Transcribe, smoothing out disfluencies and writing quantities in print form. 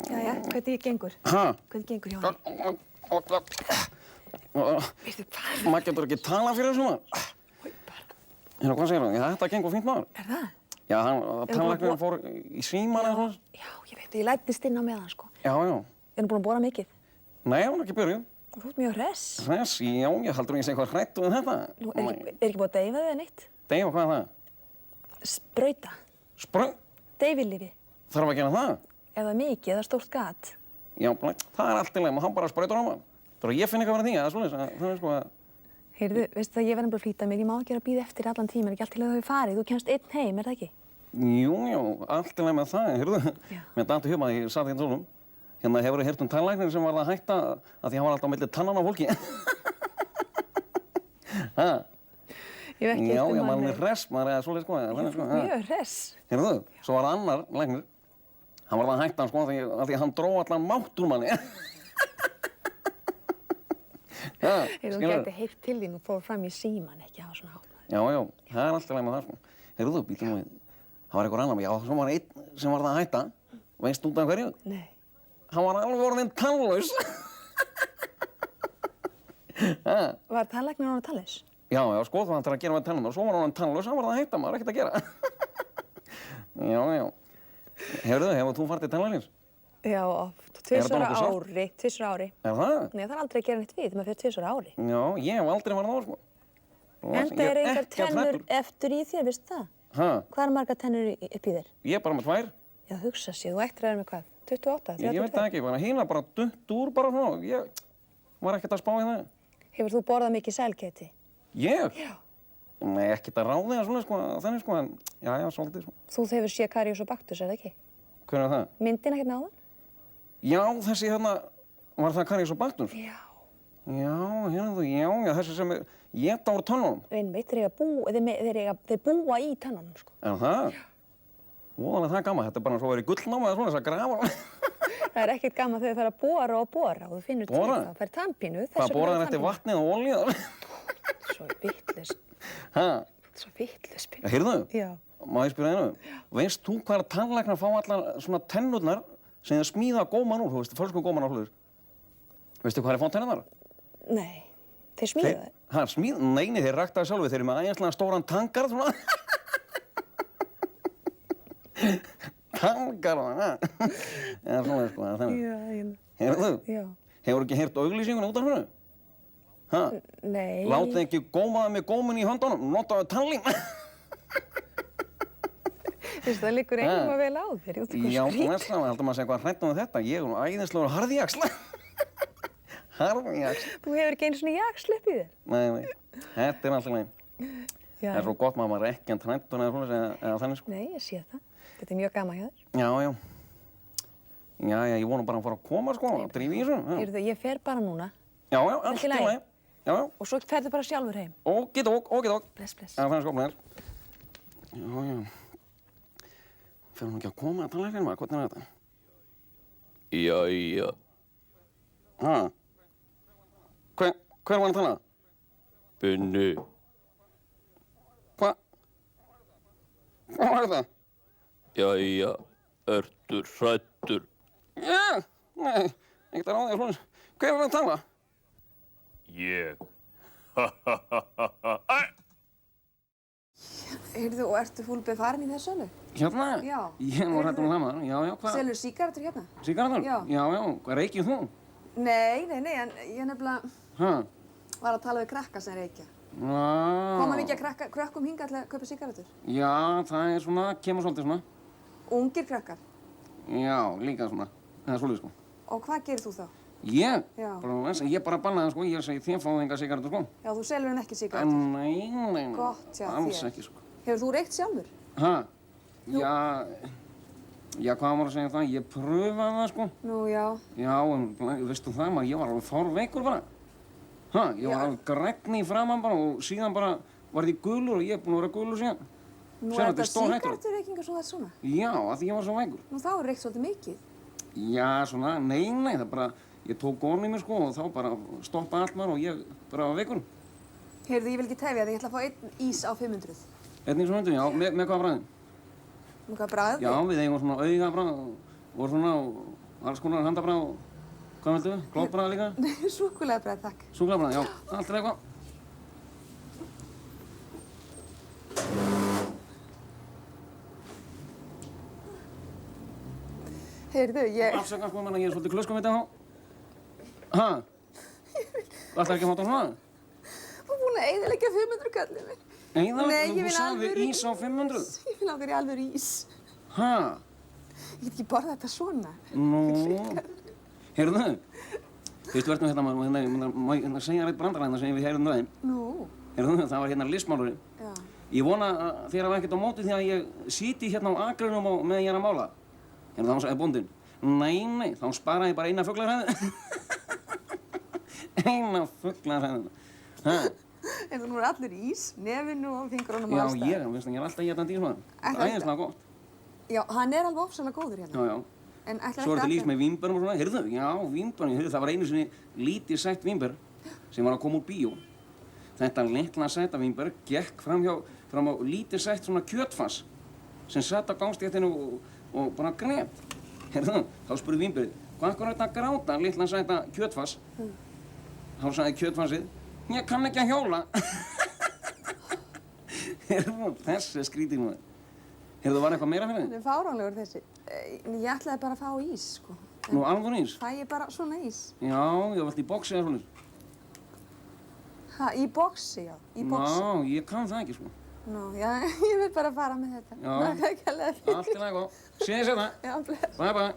Jæja, hvernig gengur? Ha? Hvernig gengur hjá henni? Veistu hvað? Maður getur ekki talað fyrir þessu maður. Hói bara. Hérna, hvað segir hann? Já, þetta gengur fínt maður. Er það? Já, tannlæknirinn fór í síman eða svona. Já, ég veit, ég læddist inn á meðan, sko. Já, já. Er hún búin að bora mikið? Nei, hún er ekki byrjuð. Þú ert mjög hress. Hress, já, ég heldur ég sé eitthvað hrætt við þetta. Nú, er ekki búin að deyfa þig neitt? Deyfa, hvað er það? Sprauta. Deyfilífi. Þarf að gera það? Ef það er mikið eða stórt gat. Já, það er allt í lagi, hann bara sprautar á maður. Það ég finn eitthvað verið því, það er svolítið, það er sko að... Heyrðu, veistu það, ég verð að flýta mig, ég má ekki að bíða eftir allan tíma, ekki allt til að þau hafi farið, þú kemst einn heim, er það ekki? Jú, allt í lagi með það, heyrðu. Mér dætti huma að ég satt hérna svolum. Hérna hefurðu heyrt tannlæknir sem varð að hætta að því hann var alltaf á milli tannanna á fólki. Ég hef ekki Já, eftir maður er hress, maður er svolítið sko, þannig sko. Mjög hress. Heyrðu, svo var annar læknir, hann varð að hætta sko af því að hann dró allan mátt úr manni. Heyrðu, þú gæti heyrt til þín og fór fram í síman, ekki hafa svona hátt. Já, það er alltaf leið með það sko. Heyrðu, býtum við, það var einhver annar, já, svo var einn sem varð að hætta, veist út af hverju? Nei. Hann var alveg orðinn tannlaus. Var tannlæknir orðinn tannlaus? Já, sko, það var að gera með tennum og svo var hann tannlaus, hann var að hætta, maður ekkert að gera. Já. Hefur þú farið til tannlæknis? Já, oft. Tvisvar á ári. Er það? Nei, það er aldrei að gera neitt við, maður fyrir tvisvar á ári. Já, ég hef aldrei farið á það, sko. Enda er engar tennur eftir í þér, veistu það? Ha? Hvað er margar tennur upp í þér? Ég er bara með 2. Já, hugsa sér, þú ættir að vera með hvað? 28, 32? Ég veit það ekki, hína bara dutt úr bara svona, ég var ekkert að spá í það. Hefur þú borðað mikið sælgæti? Ég? Já. Nei, ekkert að ráði það svona, sko, þannig sko, en já, svolítið svona. Þú hefur séð Karius og Baktus, er það ekki? Hver er það? Myndin ekkert náðan? Já, þessi hérna, var það Karius og Baktus? Já. Já, já, þessi sem er, éta úr tönnunum. Einmitt, þeir búa í tönnunum, sko. Er það? Já. Óðanlega það er gaman, þetta er bara svo að vera í gullnáma eða svona þess að grafa. Það er ekkert gaman þegar þú fer að bora og þú finnur til það, það fær tannpínu. Hvað boraðir eftir vatnið og olíu? Svo vitlaust. Hæ? Svo vitlaust. Já, heyrðu? Já. Má ég spyrja einu? Veist þú hvaða tannlæknar fá allar svona tennurnar sem þeir smíða góman úr, þú veist, fölsku góman á hlutur? Veistu hvað er fá tennurnar? Nei, þeir smíða það? Það er smíð? Nei, þeir ræktaði sjálfur, þeir eru með æginslega stóran tangarð svona. Tangarð, eða svona, sko, þannig. Já, Heyrðu? Já. Hefur ekki heyrt auglýsinguna út af hérna? Hæ? Nei. Látið ekki gómaða með góminn í höndunum, notaðu tannlím. Það liggur einhverjum vel á þér, ég út eitthvað Já, skrýt. það heldur maður að segja eitthvað hrætt um þetta. Ég er nú æðislegur harðjaxl. Harðjaxl. Þú hefur ekki einu svona jaxl upp í þér? Nei, þetta er alltaf leið. Það er svo gott maður er ekki en træntun eða þannig, sko. Nei, ég sé það. Þetta er mjög gaman hjá þér. Já. Já, ég vona bara að fara að koma, sko, að drífa í þessu. Heyrðu, ég fer bara núna. Já, allt í lagi. Já. Og svo ferðu bara sjálfur heim. Ókidók. Bless. Já, það er sko, bless. Já. Fer hún ekki að koma að tannlæknirinn maður, hvernig er þetta? Jæja. Ha? Hver var hann að tala? Binni. Hvað var þetta? Jæja, ertu hræddur? Já, nei, ekkert að ráða svona. Hver var að tala? Ég. Heyrðu, og ertu fúlbeð farin í þessu sölu? Hérna? Já. Ég er nú hræddur um það maður. Já, hvað? Selur sígarettur hérna? Sígarettur? Já. Já, hvað reykir þú? Nei, en ég nefnilega Ha? var að tala við krakka sem reykja. Já. Koma mikið að krökkum hingað til að kaupa sígarettur? Já, það er svona, kemur svolítið svona. Ungir krakkar? Já, líka svona. Það er svolítið, sko. Og hvað gerir þú þá? Ég? Já. Ég bara bannaði, sko. Ég segi, þið fáðu enga sígarettur, sko. Já, þú selur hann ekki sígarettur? Nei. Gott hjá þér. Alls ekki, sko. Hefur þú reykt sjálfur? Ha? Já, hvað maður að segja það? Ég pröfaði það, sko. Nú, já. Já, en veistu það maður, ég var alveg fárveikur bara. Ha, ég var alveg grænn í framan bara og síðan bara var því gulur og ég er búinn að vera gulur síðan. Nú Sérðu, er þetta þetta sígaretturreykingar svo þetta svona? Já, af því ég var svo veikur. Nú þá er reykt svolítið mikið. Já, svona, nei, það bara, ég tók ofan í mig, sko, og þá bara stoppaði allt maður og ég bara var veikur. Heyrðu, ég vil ekki tefja þig, ég ætla að fá einn ís á 500. Einn í svona hundum, já, með hvaða bragði? Með hvað bragð? Já, við eigum svona augabragð og svona, alls konar handabræð og hvað viltu? Glóðbræð líka? Nei, súkulegabræð, takk. Súkulegabræð, já, allt er eitthvað. Heyrðu, ég... Afsaka, sko, menn að ég er svolítið klöskum við þetta þá. Ha? Það ætlar ekki að máta svona? Þú er búin að eyðileggja 500 kallið minn. Einar, Nei, ég þú vil sagði alvöru ís á 500. Ég vil alveg alvöru ís. Ha? Ég get ekki borðað þetta svona. Nú, heyrðu, fyrst verðum við hérna, má ég segja reitt brandaræðina sem við heyrðum daginn. Nú, Heyrðu, það var hérna listmálurinn. já. Ég vona að þér hafa ekkert á móti því að ég sýti hérna á akrinum og meðan ég er að mála. Hérna þá sagði bóndinn, nei, þá sparaði ég bara eina fuglarhæðu. Eina fuglarhæðu. Ha? Heyrðu, nú er allur ís, nefinu og fingrunum Já, og allstað. ég er alltaf hérna dísmaður. Ætlar Æðislega gott. Já, hann er alveg ofsalega góður hérna. Já, já. En ætlar Svo er ekki þetta lýst með vínbörum og svona. Heyrðu, já, vínbörum. Heyrðu, það var einu sinni lítið sætt vínber sem var að koma úr bíó. Þetta litla sæta vínber gekk fram á lítið sætt svona kjötfass sem satt á gangstéttinu og bara grét. Heyrðu, þá spurði vínberið, hvað er þetta að gráta, litla sæta kjötfass? Þá sagði kjötfassið, ég kann ekki að hjóla. Heyrðu, þessi er skrítið nú. Heyrðu, var eitthvað meira fyrir Hann þig? er fáránlegur þessi. Ég ætlaði bara að fá ís, sko. Nú, alveg ís? Fæ ég bara svona ís? Já, ég var alltaf í boxi eða svona. Ha, í boxi, já. Í boxi. Já, ég kann það ekki, sko. Nú, já, ég vil bara fara með þetta. Já. Það er ekki alveg. Allt í lagi góð. Séð sér það. Já, bless. Bye bye.